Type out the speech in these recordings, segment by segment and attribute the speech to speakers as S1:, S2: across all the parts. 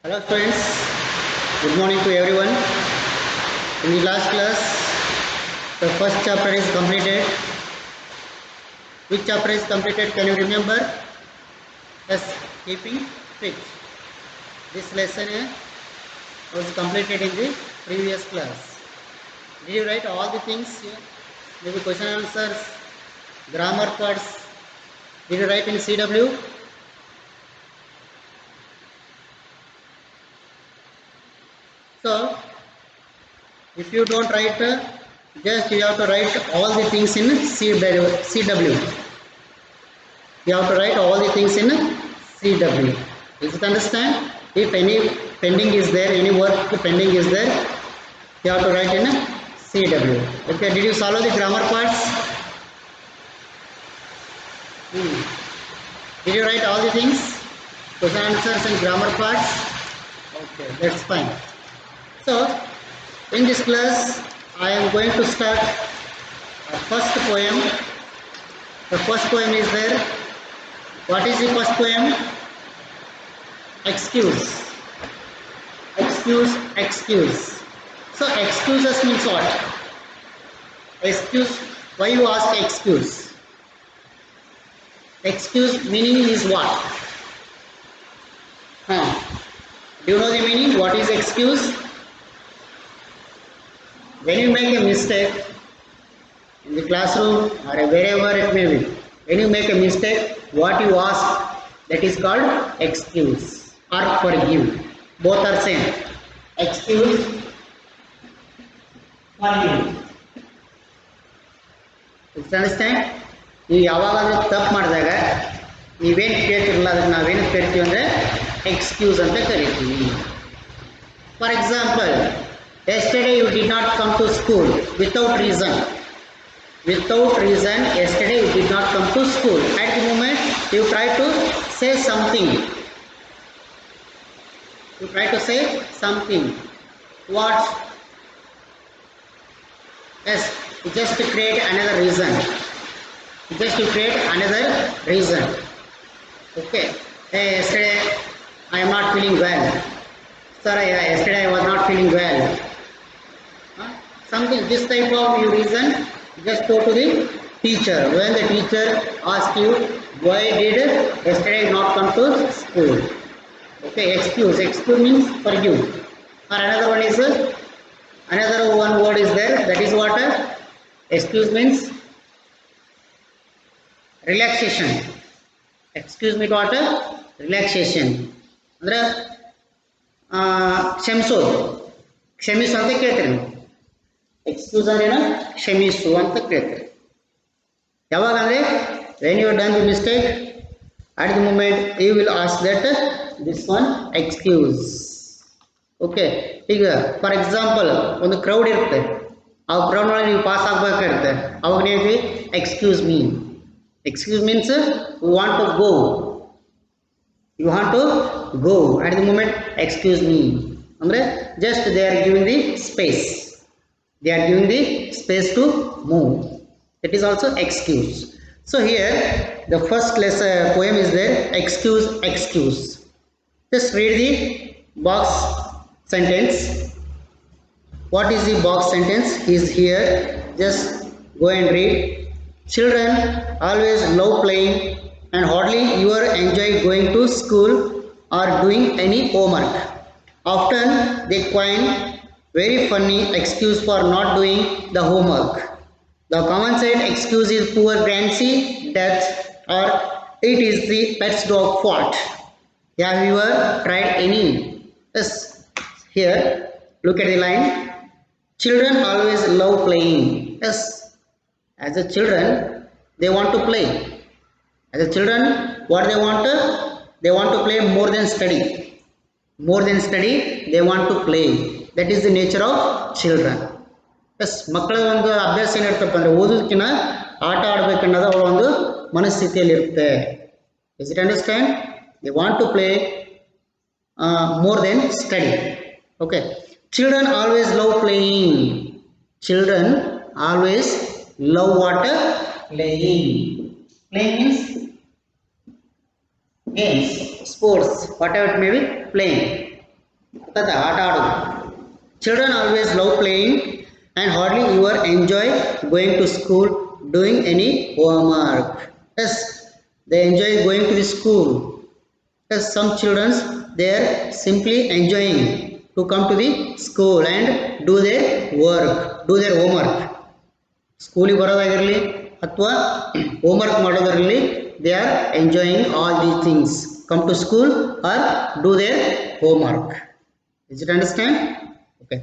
S1: Hello friends, good morning to everyone. In the last class, the first chapter is completed. Which chapter is completed? Can you remember? Yes, keeping fit. This lesson was completed in the previous class. Did you write all the things here? Maybe question answers, grammar parts. Did you write in CW? So, if you don't write, just you have to write all the things in CW. You have to write all the things in CW. Is it understand? If any pending is there, any work pending is there, you have to write in CW. Okay, did you solve the grammar parts? Did you write all the things? Question answers and grammar parts? Okay, that's fine. So, in this class, I am going to start a first poem. The first poem is there. What is the first poem? Excuse. Excuse, excuse. So, excuses means what? Excuse. Why you ask excuse? Excuse meaning is what? Do you know the meaning? What is excuse? When you make a mistake in the classroom or wherever it may be, when you make a mistake, what you ask, that is called excuse or forgive. Both are same. Excuse, forgive. You understand? ನೀವು ಯಾವಾಗಾದರೂ ತಪ್ಪು ಮಾಡಿದಾಗ ನೀವೇನು ಕೇಳ್ತಿರಲ್ಲ ಅದಕ್ಕೆ ನಾವೇನು ಕೇಳ್ತೀವಿ ಅಂದರೆ excuse ಅಂತ ಕರಿತೀವಿ. For example, yesterday you did not come to school without reason. Without reason, yesterday you did not come to school. At the moment, you try to say something. You try to say something. What? Yes, just to create another reason. Just to create another reason. Okay. Hey, yesterday I am not feeling well. Sir, yesterday I was not feeling well. Something, this type of reason, just go to the teacher. When the teacher asks you, why did yesterday not come to school? Okay, excuse. Excuse means forgive. Or another one is, another one word is there, that is what? Excuse means relaxation. Excuse me what? Relaxation. ಅಂದರೆ ಕ್ಷಮಿಸೋದು, ಕ್ಷಮಿಸು ಅಂತ ಕೇಳ್ತೀರಿ ನೀವು. Excuse ಅಂದ್ರೆ ಏನು? ಕ್ಷಮಿಸು ಅಂತ ಕೇಳ್ತೀರಿ. ಯಾವಾಗ ಅಂದರೆ when you done the mistake, at the moment you will ask that this one excuse. Okay, ಈಗ ಫಾರ್ ಎಕ್ಸಾಂಪಲ್ ಒಂದು ಕ್ರೌಡ್ ಇರುತ್ತೆ, ಆ ಕ್ರೌಡ್ ಒಳಗೆ ನೀವು ಪಾಸ್ ಆಗಬೇಕಾಗಿರುತ್ತೆ, ಅವಾಗ ನೀವು excuse me. Excuse means you want to go. You want to go. At the moment, excuse me. Andre, just they are giving the space. They are giving the space to move. That is also excuse. So here, the first poem is there. Excuse, excuse. Just read the box sentence. What is the box sentence? Is here. Just go and read. Children always love playing and hardly ever enjoy going to school or doing any homework. Often they coin very funny excuse for not doing the homework. The common said excuse is poor Grancy death or it is the pet's dog fault. Have you ever tried any? Yes, here look at the line. Children always love playing. Yes, as a children they want to play. As a children, what they want to play more than study. More than study, they want to play. That is the nature of children. Yes, ಮಕ್ಕಳ ಒಂದು ಅಭ್ಯಾಸ ಏನಿರ್ತಪ್ಪ ಅಂದರೆ ಓದೋದಕ್ಕಿಂತ ಆಟ ಆಡಬೇಕನ್ನೋದು ಅವರ ಒಂದು ಮನಸ್ಥಿತಿಯಲ್ಲಿ ಇರುತ್ತೆ. Does it understand? They want to play more than study. Okay. Children always love playing. Children always love what? Playing. Playing means games, sports, whatever it may be, playing. ಅರ್ಥಾಯ್ತಾ? ಆಟ ಆಡೋದು. Children always love playing and hardly ever enjoy going to school, doing any homework. Yes, they enjoy going to the school. Yes, some children they are simply enjoying to come to the school and do their work, do their homework. ಸ್ಕೂಲಿಗೆ ಬರೋದಾಗಿರಲಿ ಅಥವಾ homework ಮಾಡೋದಾಗಿರಲಿ, they are enjoying all these things. Come to school or do their homework. Is it understand? Okay.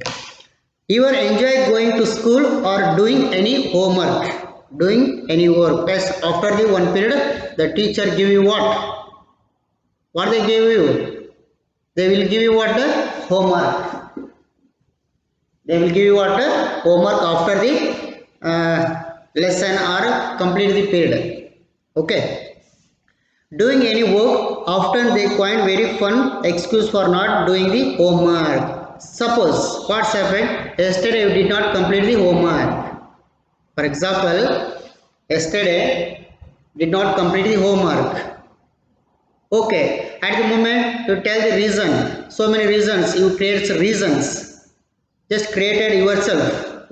S1: You are enjoy going to school or doing any homework, doing any work. Yes, after the one period, the teacher give you what? What they give you? They will give you what? The homework. They will give you what? The homework after the lesson or complete the period. Okay. Doing any work, often they find very fun excuse for not doing the homework. Suppose what's happened, yesterday you did not complete the homework. For example, yesterday did not complete the homework. Okay, at the moment you tell the reason, so many reasons, you create reasons, just created yourself.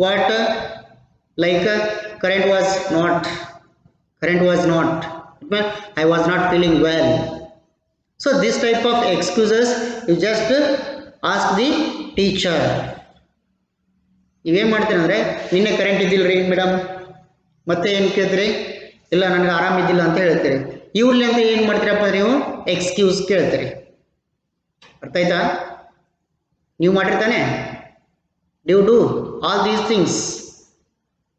S1: What? Like current was not, I was not feeling well. So this type of excuses you just ask the teacher. ನೀವೇನು ಮಾಡ್ತೀರಿ ಅಂದರೆ, ನಿನ್ನೆ current ಇದ್ದಿಲ್ಲ ರೀ madam, ಮತ್ತೆ ಏನು ಕೇಳ್ತೀರಿ? ಇಲ್ಲ ನನಗೆ ಆರಾಮಿದ್ದಿಲ್ಲ ಅಂತ ಹೇಳ್ತೀರಿ. ಇವ್ರಲ್ಲಿ ಅಂತ ಏನು ಮಾಡ್ತೀರಪ್ಪ ನೀವು? ಎಕ್ಸ್ಕ್ಯೂಸ್ ಕೇಳ್ತೀರಿ. ಅರ್ಥ ಆಯ್ತಾ? ನೀವು ಮಾಡಿರ್ತಾನೆ, do do all these things.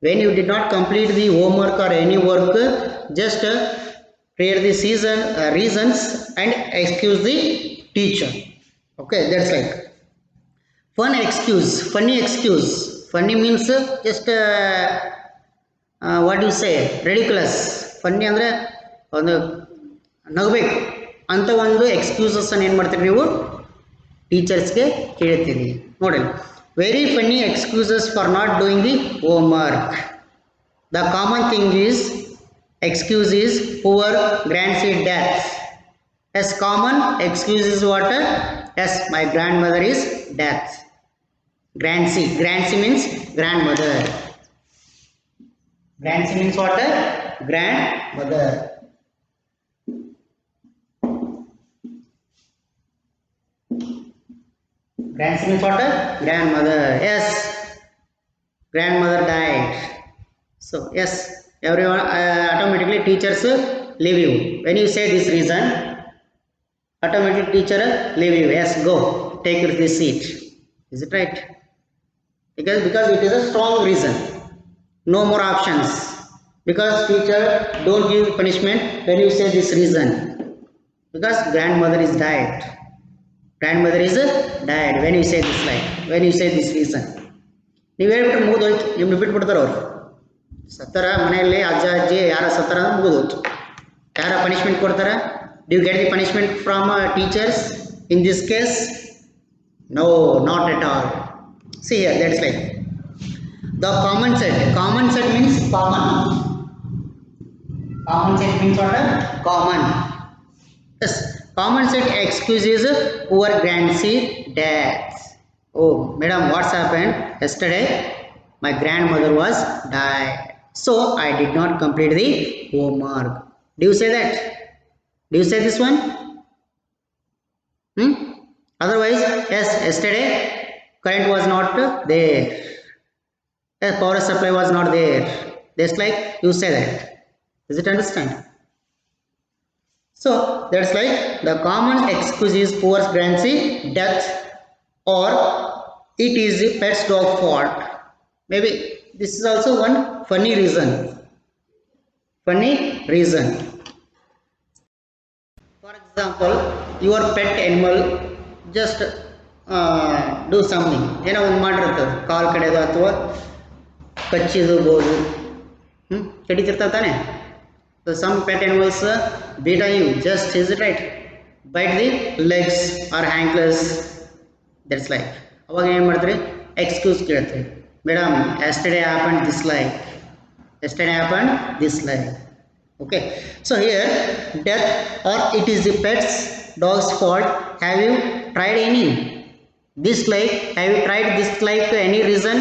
S1: When you did not complete the homework or any work, just create the reasons and excuse the teacher. Okay, that's like fun excuse, funny excuse. Funny means just what do you say, ridiculous. Funny ಅಂದರೆ ಒಂದು ನಗಬೇಕು ಅಂತ ಒಂದು ಎಕ್ಸ್ಕ್ಯೂಸಸ್ಸನ್ನು ಏನು ಮಾಡ್ತೀರಿ ನೀವು? ಟೀಚರ್ಸ್ಗೆ ಕೇಳ್ತೀರಿ. ನೋಡಿ, very funny excuses for not doing the homework. The common thing is excuse is poor grandseed death. As common excuse is what? Yes, my grandmother is death. Grandseed means grandmother. Grandseed means what? Grandmother. Grandson means what? Grandmother. Yes, grandmother died. So yes, everyone automatically teachers leave you. When you say this reason, automatically teacher leave you. Yes, go take this seat. Is it right? Because it is a strong reason. No more options. Because teacher don't give punishment when you say this reason. Because grandmother is died. Grandmother is died when you say this line, when you say this reason. ನೀವು ಹೇಳ್ಬಿಟ್ರೆ ಮುಗಿದೋಯ್ತು, ನಿಮ್ಗೆ ಬಿಟ್ಬಿಡ್ತಾರೆ ಅವರು. ಸತ್ತರ ಮನೆಯಲ್ಲಿ ಅಜ್ಜ ಅಜ್ಜಿ ಯಾರ ಸತ್ತರ ಅಂದ್ರೆ ಮುಗಿದೋಯ್ತು. ಯಾರ ಪನಿಷ್ಮೆಂಟ್ ಕೊಡ್ತಾರೆ? Do get the punishment from teachers in this case? No, not at all. See here, that's like the common set. Common set means common. Common set means what? Common. Yes. Common set excuse is poor grandseed death. Oh, madam, what's happened? Yesterday, my grandmother was died, so I did not complete the homework. Do you say that? Do you say this one? Otherwise, yes, yesterday current was not there. The power supply was not there. Just like you say that. Is it understand? So that's like the common excuse is poor grandseed death, or it is the pet's dog fault. Maybe this is also one funny reason. Funny reason. For example, your pet animal just do something. ಏನೋ ಒಂದು ಮಾಡಿರ್ತದೆ, ಕಾಲು ಕಡೆದು ಅಥವಾ ಕಚ್ಚಿರ್ಬೋದು, ಕಡಿತಿರ್ತಾವೆ ತಾನೆ. So some pet animals beat on you, just is it right? Bite the legs or ankles. That's like. ಅವಾಗ ಏನು ಮಾಡ್ತೀರಿ? Excuse ಕೇಳ್ತೀರಿ. Madam, yesterday happened this like. Yesterday happened this like. Okay. So here, death or it is the pet's dog's fault. Have you tried any? Dislike. Have you tried dislike any reason?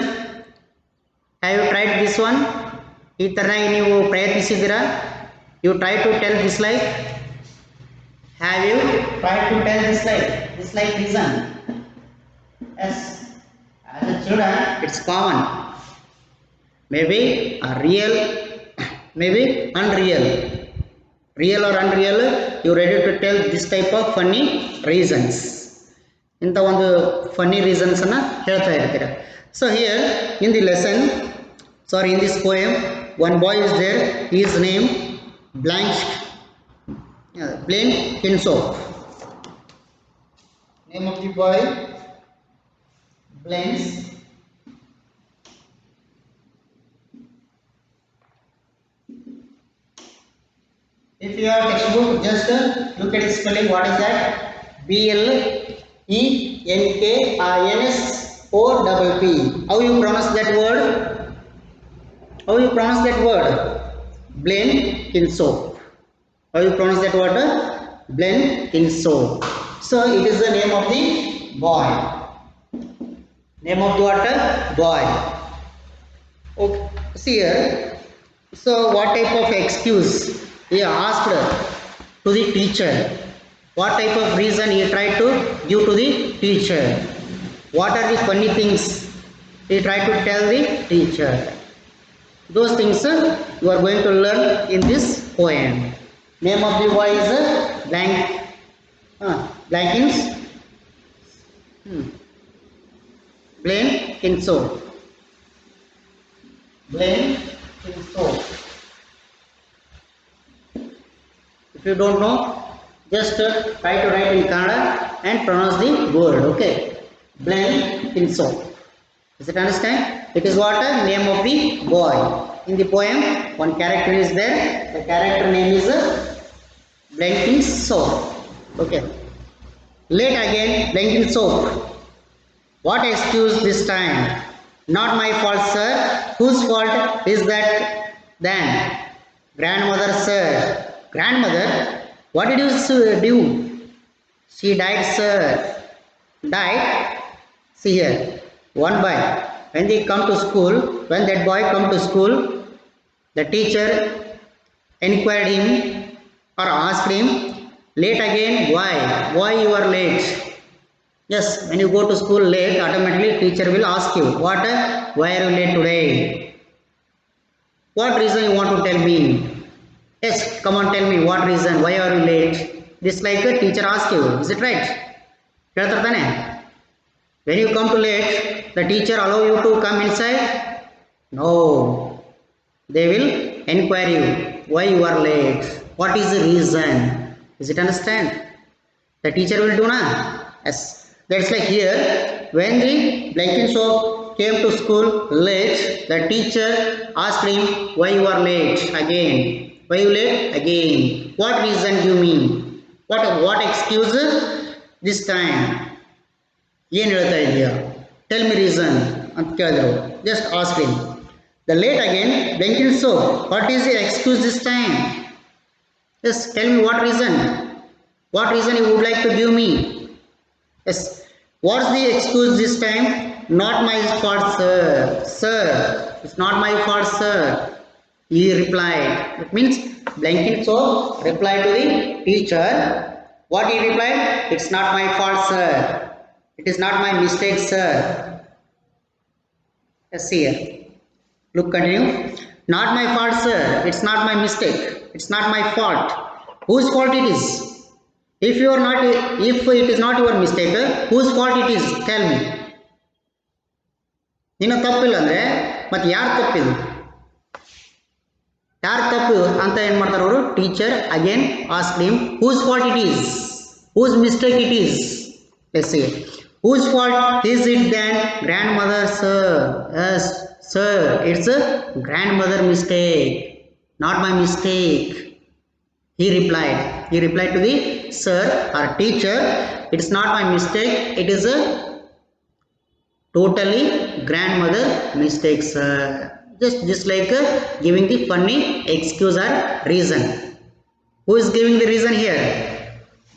S1: Have you tried this one? ಈ ತರನಾಗಿ ನೀವು ಪ್ರಯತ್ನಿಸಿದ್ದೀರಾ? You try to tell dislike. Have you tried to tell dislike? Dislike reason. Yes. As a children, it's common. Maybe a real, maybe unreal. Real or unreal, you ready to tell this type of funny reasons. ಇಂಥ ಒಂದು funny reasons ಅನ್ನ ಹೇಳ್ತಾ ಇರ್ತೀರ. So here in the lesson, sorry in this poem, one boy is there, his name Blaine Kinsopp. Name of the boy Blaine. If you have textbook, just look at its spelling. What is that? BLENKINSOPP. How you pronounce that word? How you pronounce that word? Blaine Kinsopp. How you pronounce that word? Blaine Kinsopp. So it is the name of the boy. Name of the what? Boy. Okay. See here. So what type of excuse he asked to the teacher? What type of reason he tried to give to the teacher? What are the funny things he tried to tell the teacher? Those things you are going to learn in this poem. Name of the boy is Blaine Kinsopp. Blaine Kinsopp. If you don't know, just try to write in Kannada and pronounce the word. Okay, Blaine Kinsopp. Does it understand? It is what a name of the boy. In the poem, one character is there. The character name is Blaine Kinsopp. Okay. Late again, Blaine Kinsopp. What excuse this time? Not my fault, sir. Whose fault is that then? Grandmother, sir. Grandmother? What did you do? She died, sir. Died? See here. One boy. When they come to school, when that boy come to school, the teacher inquired him or asked him, late again, why? Why you are late? Yes, when you go to school late, automatically teacher will ask you, what? Why are you late today? What reason you want to tell me? Yes, come on, tell me what reason, why are you late? This like a teacher ask you, is it right? When you come to late, the teacher allow you to come inside? No. They will inquire you, why you are late? What is the reason? Is it understand? The teacher will do na? Yes. That's like here, when the Blaine Kinsopp came to school late, the teacher asked him, why you are late again? Why you late again? What reason do you mean? What excuse this time? ಏನು ಹೇಳ್ತಾ ಇದೆಯಾ? Tell me reason ಅಂತ ಕೇಳಿದ್ರು. Just ask him. The late again, Blaine Kinsopp, what is the excuse this time? Yes, tell me what reason? What reason you would like to give me? Yes, what's the excuse this time? Not my fault, sir. Sir, it's not my fault, sir. He replied. It means Blaine Kinsopp replied to the teacher. What he replied? It's not my fault, sir. It is not my mistake, sir. Let's see here. Look, continue. Not my fault, sir. It's not my mistake. It's not my fault. Whose fault it is? If it is not your mistake, whose fault it is? Tell me. ನಿನ್ನ ತಪ್ಪಿಲ್ಲ ಅಂದ್ರೆ ಮತ್ತೆ ಯಾರು ತಪ್ಪಿದು? ಯಾರು ತಪ್ಪು ಅಂತ ಏನು ಮಾಡ್ತಾರೆ ಅವರು? Teacher again asked him, whose fault it is? Whose mistake it is? Let's see. Whose fault is it then? Grandmother, sir. Yes, sir, it's a grandmother mistake, not my mistake. He replied to the sir or teacher, it's not my mistake, it is a totally grandmother mistake, sir. Just like giving the funny excuse or reason. Who is giving the reason here?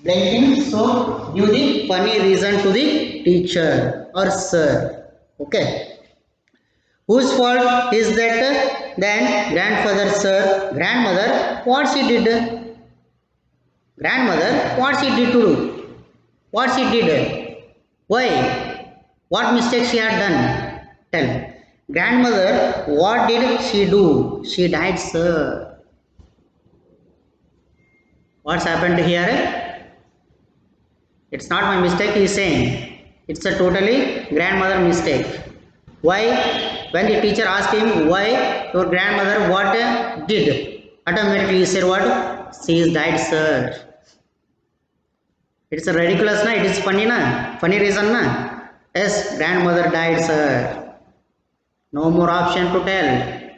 S1: blanking so give the funny reason to the teacher or sir. Okay, whose fault is that? Then grandfather, sir. Grandmother, what she did? Grandmother, what she did to do? What she did? Why? What mistake she had done? Tell. Grandmother, what did she do? She died, sir. What's happened here? It's not my mistake, he is saying. It's a totally grandmother mistake. Why? When the teacher asked him why your grandmother what did, automatically he said what? She is died, sir. It's a ridiculous, na? It is funny, na? Funny reason, na? Yes, grandmother died, sir. No more option to tell.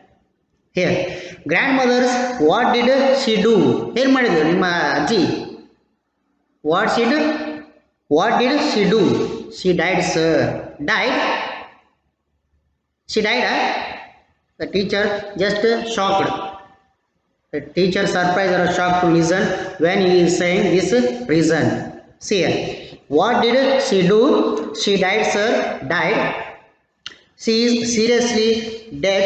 S1: Here, grandmothers, what did she do? Here, ಮಾಡಿದ್ರು ನಿಮ್ಮ ಅಜ್ಜಿ. What she did? What did she do? She died, sir. Died? She died, huh? The teacher just shocked. The teacher surprised or shocked to listen when he is saying this reason. See here. What did she do? She died, sir. Died. She is seriously dead.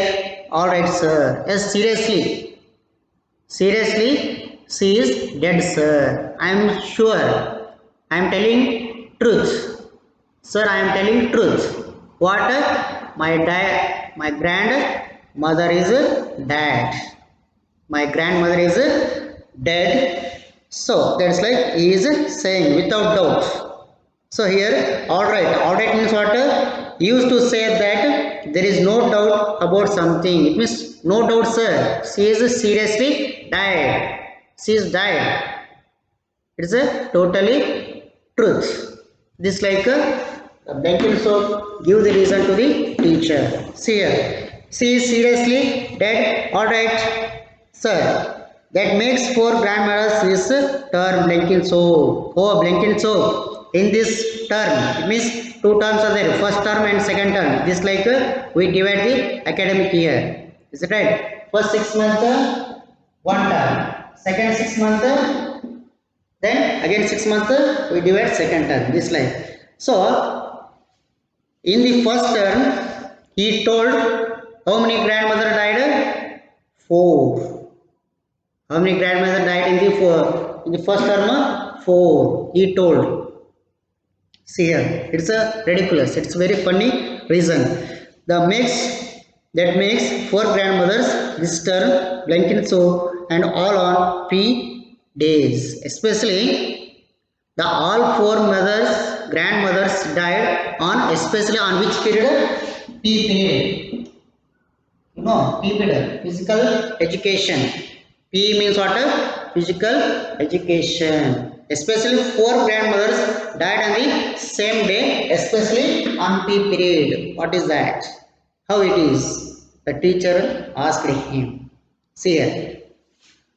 S1: Alright, sir. Yes, seriously. Seriously, she is dead, sir. I am sure. I am telling truth. Sir, I am telling truth. What? My grandmother is dead. My grandmother is dead. So that's like he is saying without doubt. So here, alright. Alright means what? He used to say that there is no doubt about something. It means no doubt, sir. She is seriously died. She is died. It's a totally truth. This like a blanket soap give the reason to the teacher. See here. She is seriously dead. Alright, sir. That makes 4 grandmothers this term blanket soap. Oh, blanket soap. In this term, it means 2 terms are there. First term and second term. This like we divide the academic year. Is it right? First 6 months, 1 term. Second 6 months, then again 6 months we divide second term. This like. So in the first term, he told how many grandmother died? 4. How many grandmother died in the first term? 4. He told. See here, it's a ridiculous. It's very funny reason. That makes 4 grandmothers this term blanket soap and all on P days. Especially the all 4 grandmothers died on especially on which period? P period. You know, P period, physical education. P means what? Physical education. Especially 4 grandmothers died on the same day, especially on P period. What is that? How it is? The teacher asked him. See here.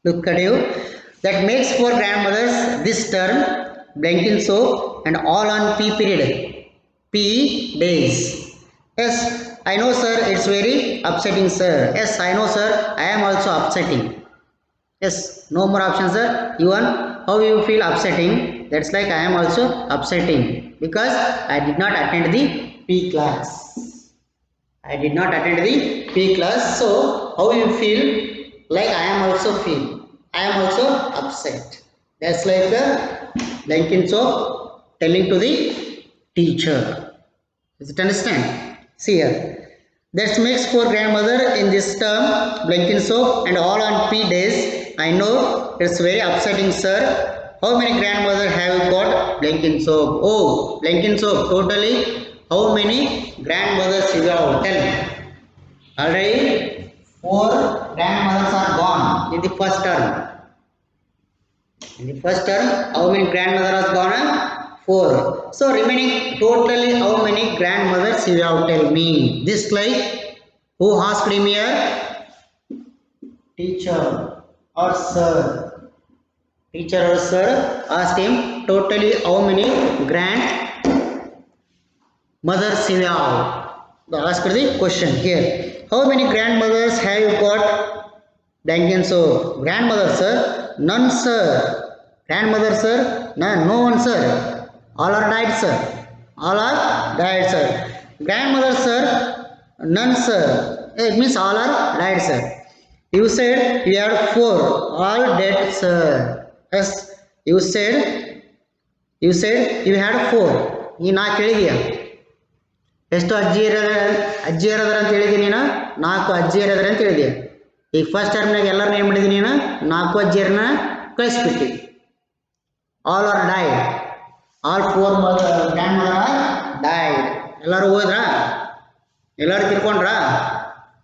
S1: Look at you. That makes 4 grandmothers this term blanket soap and all on P period. P days. Yes, I know, sir. It's very upsetting, sir. Yes, I know, sir. I am also upsetting. Yes, no more options, sir. Even how you feel upsetting, that's like I am also upsetting because I did not attend the P class. I did not attend the P class. So how you feel? Like I am also feel. I am also upset. That's like a blanket soap telling to the teacher. Does it understand? See here. That makes 4 grandmother in this term blanket soap and all on P days. I know it's very upsetting, sir. How many grandmother have you got blanket soap? Oh, blanket soap. Totally, how many grandmothers you have? Tell me. Already 4 grandmothers are gone in the first term. In the first term, how many grandmothers are gone? 4. So remaining totally how many grandmothers you have? Tell me. This like who asked him here? Teacher or sir. Teacher or sir asked him totally how many grandmothers you have. Ask the question here. How many grandmothers have you got? Blanket soap. Grandmother, sir? None, sir. Grandmother, sir? No, no one, sir. All are died, sir. All are died, sir. Grandmother, sir? None, sir. It means all are died, sir. You said you had four. All dead, sir. Yes, you said you had four. ನೀ ನಾಲ್ಕು ಹೇಳಿದೀಯ. ಎಷ್ಟು ಅಜ್ಜಿಯರದ್ರ ಅಂತ ಹೇಳಿದಿ ನೀನು? ನಾಲ್ಕು ಅಜ್ಜಿಯರದ್ರ ಅಂತ ಹೇಳಿದೀಯ. ಈಗ first ಟರ್ಮ್ನಾಗ ಎಲ್ಲರನ್ನ ಏನು ಮಾಡಿದಿ ನೀನು? ನಾಲ್ಕು ಅಜ್ಜಿಯರನ್ನ ಕಳಿಸ್ಬಿಟ್ಟಿ. All are died. All four grandmother are died. ಎಲ್ಲರೂ ಹೋದ್ರಾ? ಎಲ್ಲರೂ ತಿರ್ಕೊಂಡ್ರಾ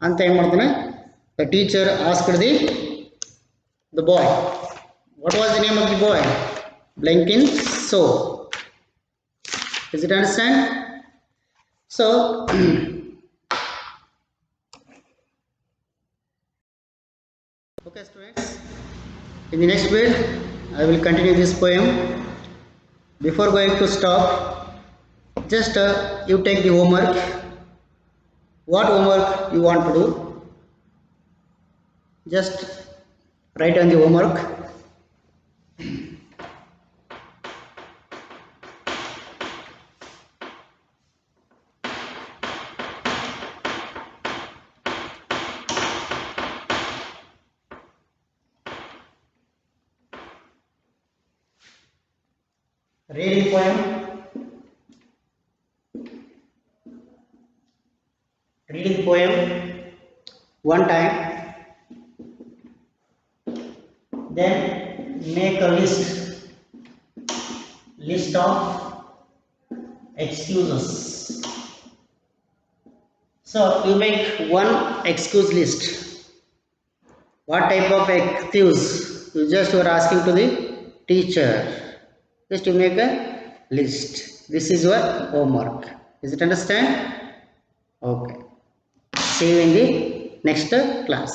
S1: ಅಂತ ಏನು ಮಾಡ್ತಾನೆ? The teacher asked the boy. What was the name of the boy? Blenkinso. Does it understand? So, okay students, in the next bit I will continue this poem. Before going to stop, just you take the homework. What homework you want to do? Just write on the homework. Reading poem. Reading poem one time. Then make a list of excuses. So you make one excuse list. What type of excuse? You just were asking to the teacher. Just to make a list. This is your homework. Is it understand? Okay. See you in the next class.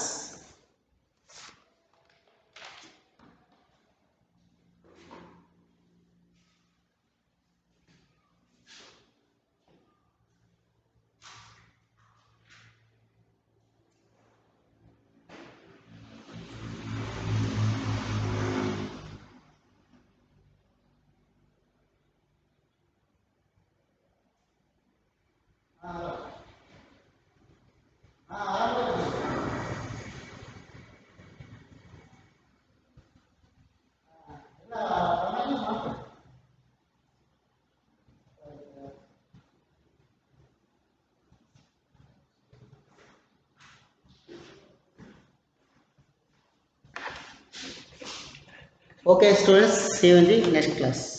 S1: Okay students, see you in the next class.